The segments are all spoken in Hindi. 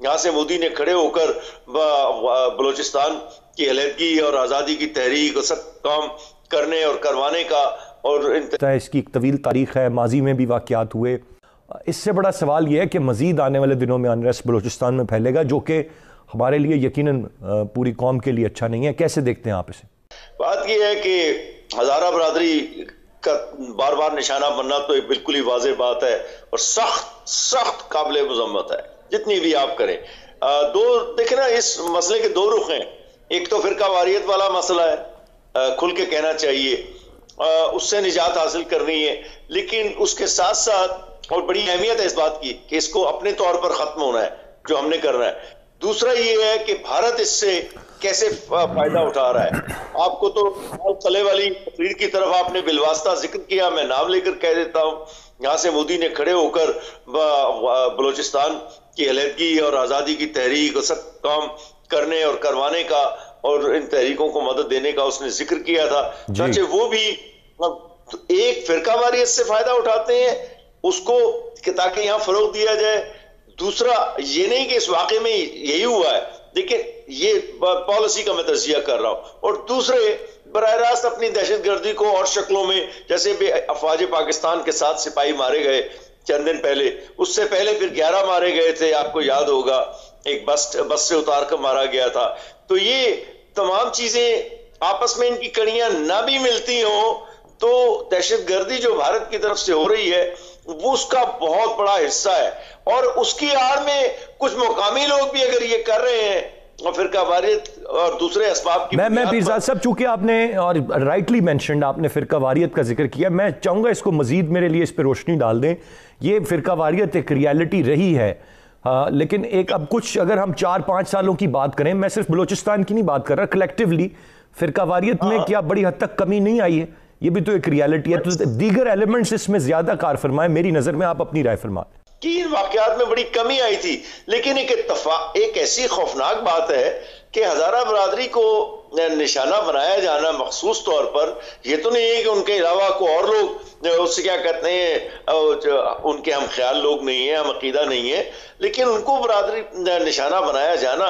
यहाँ से मोदी ने खड़े होकर बलूचिस्तान की अलहदगी और आज़ादी की तहरीक और सब काम करने और करवाने का और इसकी एक तवील तारीख है, माजी में भी वाक़यात हुए। इससे बड़ा सवाल यह है कि मज़ीद आने वाले दिनों में अनरेस्ट बलूचिस्तान में फैलेगा, जो कि हमारे लिए यकीनन पूरी कौम के लिए अच्छा नहीं है। कैसे देखते हैं आप इसे? बात यह है कि हज़ारा बरादरी का बार बार निशाना बनना तो एक बिल्कुल ही वाज़ेह बात है और सख्त सख्त काबिल मज़म्मत है, जितनी भी आप करें। देखें ना, इस मसले के दो रुख हैं। एक तो फिरका वारियत वाला मसला है, खुल के कहना चाहिए, उससे निजात हासिल करनी है, लेकिन उसके साथ साथ और बड़ी अहमियत है इस बात की कि इसको अपने तौर पर खत्म होना है जो हमने करना है। दूसरा ये है कि भारत इससे कैसे फायदा उठा रहा है। आपको तो कले वाली तकरीर की तरफ आपने बिलवास्ता जिक्र किया, मैं नाम लेकर कह देता हूं। यहाँ से मोदी ने खड़े होकर बलूचिस्तान की अलहदगी और आज़ादी की तहरीक और सब काम करने और करवाने का और इन तहरीकों को मदद देने का उसने जिक्र किया था। चाहे वो भी एक फिरका वारियत से फायदा उठाते हैं उसको ताकि यहाँ फरोग दिया जाए। दूसरा ये नहीं कि इस वाकई में यही हुआ है, लेकिन ये पॉलिसी का मैं तजिया कर रहा हूं। और दूसरे बराह रास्त अपनी दहशतगर्दी को और शक्लों में, जैसे भी अफवाज पाकिस्तान के साथ सिपाही मारे गए चंद दिन पहले, उससे पहले फिर 11 मारे गए थे, आपको याद होगा, एक बस से उतार कर मारा गया था। तो ये तमाम चीजें आपस में इनकी कड़ियां ना भी मिलती हो तो दहशतगर्दी जो भारत की तरफ से हो रही है वो उसका बहुत बड़ा हिस्सा है। और उसकी आड़ में कुछ मुकामी लोग भी अगर ये कर रहे हैं और फिरका वारियत और दूसरे असबाब की मैं पीरजाद साहब, चूंकि आपने और राइटली मेंशन्ड आपने फिरका वारियत का जिक्र किया, मैं चाहूंगा इसको मजीद मेरे लिए इस पर रोशनी डाल दें। ये फिरका वारियत एक रियलिटी रही है, लेकिन एक अब कुछ अगर हम 4-5 सालों की बात करें, मैं सिर्फ बलूचिस्तान की नहीं बात कर रहा, कलेक्टिवली फिरका वारियत में क्या बड़ी हद तक कमी नहीं आई है? ये भी तो एक रियलिटी है। तो दीगर एलिमेंट्स इसमें ज्यादा कार फरमाए, मेरी नजर में, आप अपनी राय फरमाएं। कि इन वाकयात में बड़ी कमी आई थी, लेकिन एक ऐसी खौफनाक बात है कि हज़ारा बरादरी को निशाना बनाया जाना मखसूस तौर पर, यह तो नहीं है कि उनके अलावा को और लोग उससे क्या कहते हैं, उनके हम ख्याल लोग नहीं है, हम अकीदा नहीं है, लेकिन उनको बरादरी निशाना बनाया जाना,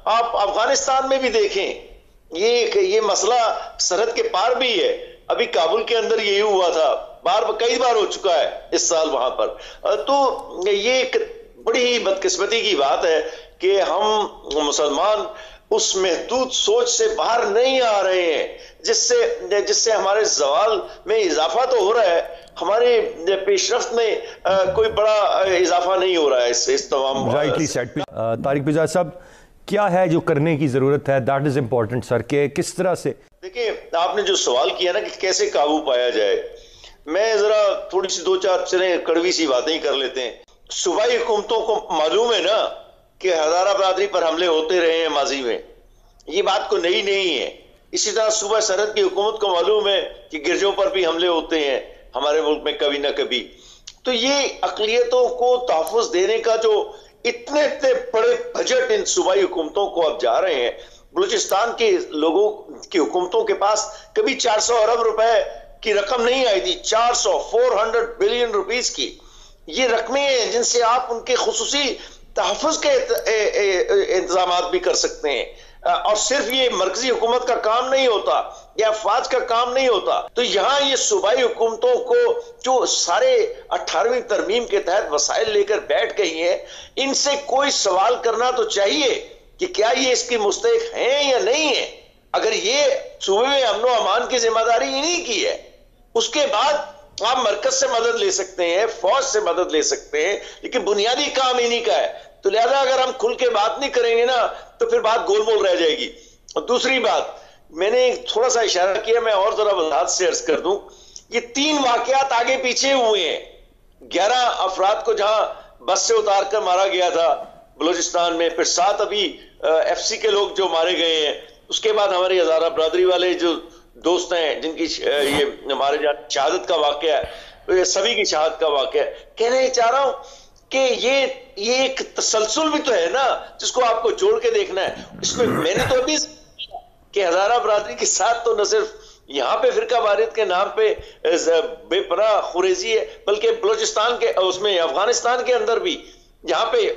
आप अफगानिस्तान में भी देखें, ये मसला सरहद के पार भी है। अभी काबुल के अंदर यही हुआ था, कई बार हो चुका है इस साल वहां पर। तो ये एक बड़ी ही बदकिस्मती की बात है कि हम मुसलमान उस महदूद सोच से बाहर नहीं आ रहे हैं जिससे हमारे जवाल में इजाफा तो हो रहा है, हमारे पेशरफ्त में कोई बड़ा इजाफा नहीं हो रहा है इस तमाम। Rightly said. तारिक पिजाज साहब, क्या है जो करने की जरूरत है? दैट इज इंपॉर्टेंट सर, के किस तरह से? देखिए, आपने जो सवाल किया ना कि कैसे काबू पाया जाए, मैं जरा थोड़ी सी 2-4 कड़वी सी बातें ही कर लेते हैं। सूबाई हुकूमतों को मालूम है ना कि हज़ारा बरादरी पर हमले होते रहे हैं माजी में, ये बात को नई नहीं है। इसी तरह सूबा सरहद की हुकूमत को मालूम है कि गिरजों पर भी हमले होते हैं हमारे मुल्क में कभी ना कभी। तो ये अक़लियतों को तहफ़्फ़ुज़ देने का जो इतने बड़े बजट इन सूबाई हुकूमतों को अब जा रहे हैं, बलूचिस्तान के लोगों की हुकूमतों के पास कभी 400 अरब रुपए की रकम नहीं आई थी। 400 बिलियन रुपीस की ये रकमें हैं जिनसे आप उनके खुसूसी तहफ़्फ़ुज़ के इंतजाम भी कर सकते हैं। और सिर्फ ये मरकजी हुकूमत का काम नहीं होता या अफवाज का काम नहीं होता। तो यहाँ ये सूबाई हुकूमतों को जो सारे 18वीं तरमीम के तहत वसाइल लेकर बैठ गई हैं, इनसे कोई सवाल करना तो चाहिए कि क्या ये इसकी मुस्तहिक हैं या नहीं है। अगर ये सूबे में अमन व अमान की जिम्मेदारी इन्हीं की है, उसके बाद आप मरकज से मदद ले सकते हैं, फौज से मदद ले सकते हैं, लेकिन बुनियादी काम इन्हीं का है। तो लिहाजा अगर हम खुल के बात नहीं करेंगे ना तो फिर बात गोलमोल रह जाएगी। और दूसरी बात, मैंने थोड़ा सा इशारा किया, मैं और जरा वजाहत से अर्ज कर दूं, ये 3 वाकयात आगे पीछे हुए हैं। 11 अफराद को जहां बस से उतार कर मारा गया था बलूचिस्तान में, फिर 7 अभी FC के लोग जो मारे गए हैं, उसके बाद हमारी हज़ारा बरादरी वाले जो दोस्त हैं जिनकी ये हमारे जहाँ शहादत का वाकया है, तो ये सभी की शहादत का वाकया है। कहना चाह रहा हूं कि ये एक तसलसल भी तो है ना जिसको आपको जोड़ के देखना है। इसमें मैंने तो अभी कि हज़ारा बरादरी के साथ तो न सिर्फ यहाँ पे फिरका वारियत के नाम पे बेपनाह खुरेजी है, बल्कि बलूचिस्तान के उसमें अफगानिस्तान के अंदर भी जहाँ पे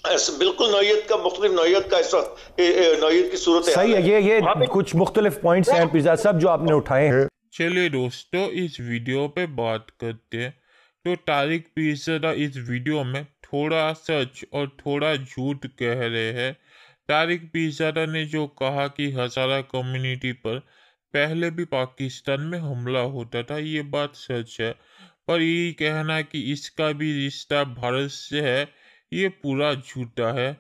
बिल्कुल नौयत का मुख्तलिफ नौयत का इस वक्त नौयत की सूरत सही है। ये कुछ मुख्तलिफ पॉइंट्स हैं पिज़्ज़ा साहब जो आपने उठाए हैं। चलिए दोस्तों, इस वीडियो पे बात करते हैं। तो तारिक पीरज़ादा इस वीडियो में थोड़ा सच और थोड़ा झूठ कह रहे हैं। तारिक पीरज़ादा ने जो कहा कि हज़ारा कम्युनिटी पर पहले भी पाकिस्तान में हमला होता था, ये बात सच है। पर ये कहना कि इसका भी रिश्ता भारत से है, ये पूरा झूठा है।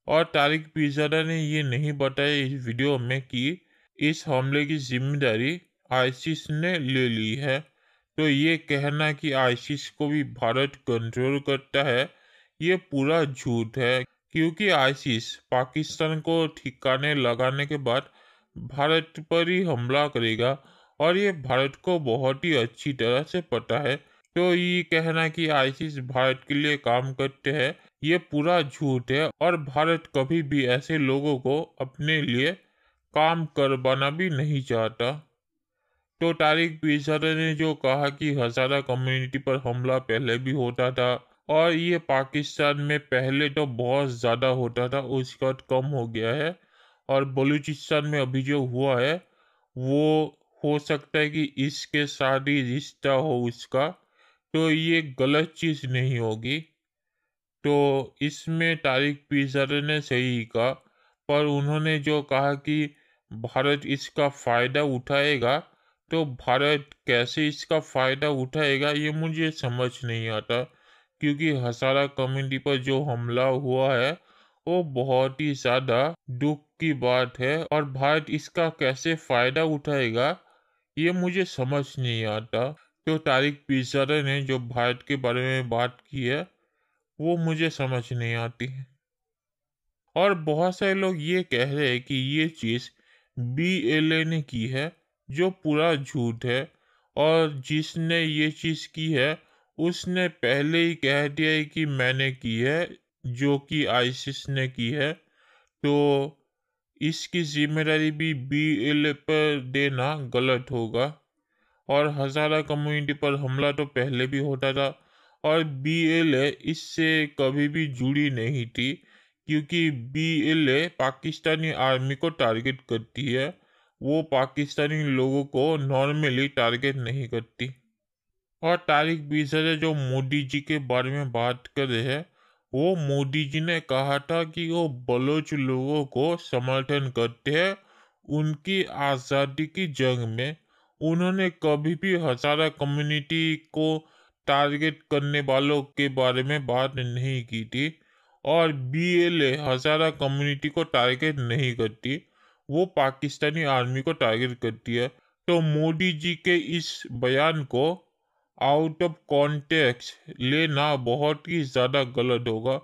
और तारिक पीरज़ादा ने ये नहीं बताया इस वीडियो में कि इस हमले की जिम्मेदारी आईसिस ने ले ली है। तो ये कहना कि आईसिस को भी भारत कंट्रोल करता है, ये पूरा झूठ है। क्योंकि आईसिस पाकिस्तान को ठिकाने लगाने के बाद भारत पर ही हमला करेगा, और ये भारत को बहुत ही अच्छी तरह से पता है। तो ये कहना कि आईसिस भारत के लिए काम करते हैं, ये पूरा झूठ है। और भारत कभी भी ऐसे लोगों को अपने लिए काम करवाना भी नहीं चाहता। तो तारिक पीरज़ादा ने जो कहा कि हज़ारा कम्युनिटी पर हमला पहले भी होता था, और ये पाकिस्तान में पहले तो बहुत ज़्यादा होता था, उसके बाद कम हो गया है। और बलूचिस्तान में अभी जो हुआ है वो हो सकता है कि इसके साथ ही रिश्ता हो उसका, तो ये गलत चीज़ नहीं होगी। तो इसमें तारिक पीरज़ादा ने सही कहा। पर उन्होंने जो कहा कि भारत इसका फ़ायदा उठाएगा, तो भारत कैसे इसका फ़ायदा उठाएगा ये मुझे समझ नहीं आता। क्योंकि हज़ारा कम्युनिटी पर जो हमला हुआ है वो बहुत ही ज़्यादा दुख की बात है, और भारत इसका कैसे फ़ायदा उठाएगा ये मुझे समझ नहीं आता। तो तारिक पीरज़ादा ने जो भारत के बारे में बात की है वो मुझे समझ नहीं आती है। और बहुत सारे लोग ये कह रहे हैं कि ये चीज़ BLA ने की है, जो पूरा झूठ है। और जिसने ये चीज़ की है उसने पहले ही कह दिया है कि मैंने की है, जो कि आईसिस ने की है। तो इसकी जिम्मेदारी भी BLA पर देना गलत होगा। और हज़ारा कम्युनिटी पर हमला तो पहले भी होता था, और BLA इससे कभी भी जुड़ी नहीं थी। क्योंकि BLA पाकिस्तानी आर्मी को टारगेट करती है, वो पाकिस्तानी लोगों को नॉर्मली टारगेट नहीं करती। और तारिक पीरज़ादा जो मोदी जी के बारे में बात कर रहे हैं, वो मोदी जी ने कहा था कि वो बलोच लोगों को समर्थन करते हैं उनकी आज़ादी की जंग में। उन्होंने कभी भी हज़ारा कम्युनिटी को टारगेट करने वालों के बारे में बात नहीं की थी। और BLA हज़ारा कम्युनिटी को टारगेट नहीं करती, वो पाकिस्तानी आर्मी को टारगेट करती है। तो मोदी जी के इस बयान को आउट ऑफ कॉन्टेक्स्ट लेना बहुत ही ज़्यादा गलत होगा।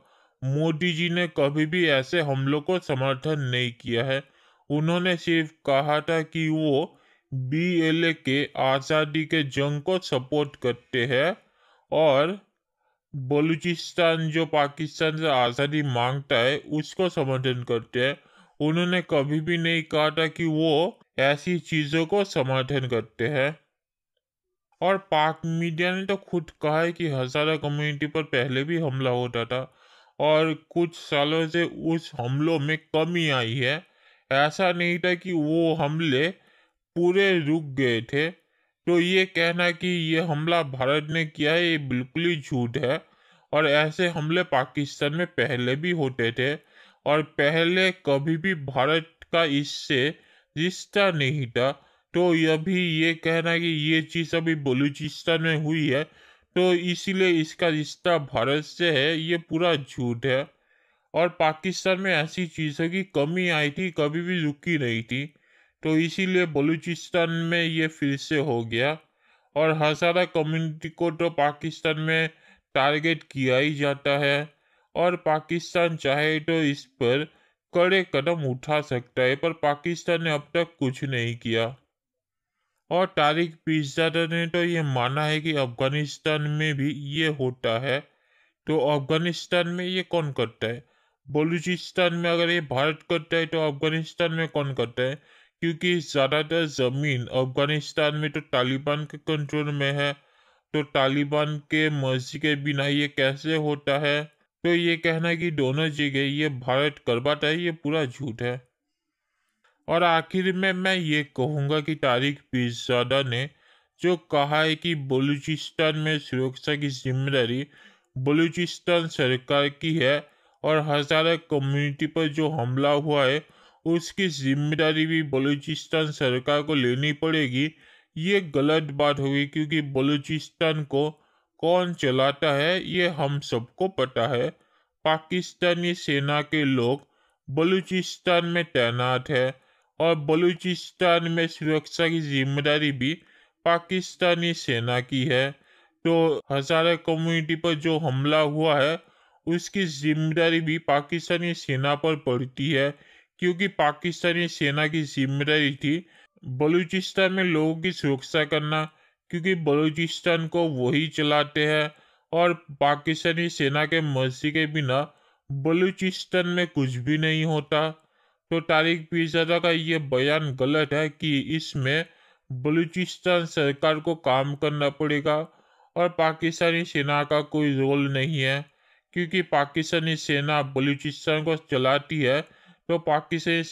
मोदी जी ने कभी भी ऐसे हमलों को समर्थन नहीं किया है। उन्होंने सिर्फ कहा था कि वो BLA के आज़ादी के जंग को सपोर्ट करते हैं, और बलूचिस्तान जो पाकिस्तान से आज़ादी मांगता है उसको समर्थन करते हैं। उन्होंने कभी भी नहीं कहा था कि वो ऐसी चीज़ों को समर्थन करते हैं। और पाक मीडिया ने तो खुद कहा है कि हज़ारा कम्युनिटी पर पहले भी हमला होता था, और कुछ सालों से उस हमलों में कमी आई है। ऐसा नहीं था कि वो हमले पूरे रुक गए थे। तो ये कहना कि ये हमला भारत ने किया है, ये बिल्कुल ही झूठ है। और ऐसे हमले पाकिस्तान में पहले भी होते थे, और पहले कभी भी भारत का इससे रिश्ता नहीं था। तो अभी ये कहना कि ये चीज़ अभी बलूचिस्तान में हुई है तो इसीलिए इसका रिश्ता भारत से है, ये पूरा झूठ है। और पाकिस्तान में ऐसी चीज़ों की कमी आई थी, कभी भी रुकी नहीं थी। तो इसीलिए बलूचिस्तान में ये फिर से हो गया। और हज़ारा कम्युनिटी को तो पाकिस्तान में टारगेट किया ही जाता है, और पाकिस्तान चाहे तो इस पर कड़े कदम उठा सकता है, पर पाकिस्तान ने अब तक कुछ नहीं किया। और तारिक पीरज़ादा ने तो ये माना है कि अफगानिस्तान में भी ये होता है। तो अफगानिस्तान में ये कौन करता है? बलूचिस्तान में अगर ये भारत करता है तो अफगानिस्तान में कौन करता है? क्योंकि ज़्यादातर ज़मीन अफगानिस्तान में तो तालिबान के कंट्रोल में है। तो तालिबान के मर्जी के बिना ये कैसे होता है? तो ये कहना कि दोनों जगह ये भारत करवाता है, ये पूरा झूठ है। और आखिर में मैं ये कहूँगा कि तारिक पीरजादा ने जो कहा है कि बलूचिस्तान में सुरक्षा की जिम्मेदारी बलूचिस्तान सरकार की है और हज़ारा कम्युनिटी पर जो हमला हुआ है उसकी जिम्मेदारी भी बलूचिस्तान सरकार को लेनी पड़ेगी, ये गलत बात होगी, क्योंकि बलूचिस्तान को कौन चलाता है ये हम सबको पता है। पाकिस्तानी सेना के लोग बलूचिस्तान में तैनात है और बलूचिस्तान में सुरक्षा की जिम्मेदारी भी पाकिस्तानी सेना की है। तो हज़ारा कम्युनिटी पर जो हमला हुआ है उसकी जिम्मेदारी भी पाकिस्तानी सेना पर पड़ती है, क्योंकि पाकिस्तानी सेना की जिम्मेदारी थी बलूचिस्तान में लोगों की सुरक्षा करना, क्योंकि बलूचिस्तान को वही चलाते हैं और पाकिस्तानी सेना के मर्जी के बिना बलूचिस्तान में कुछ भी नहीं होता। तो तारिक पीरजादा का ये बयान गलत है कि इसमें बलूचिस्तान सरकार को काम करना पड़ेगा और पाकिस्तानी सेना का कोई रोल नहीं है, क्योंकि पाकिस्तानी सेना बलूचिस्तान को चलाती है। तो पाकिस्तानी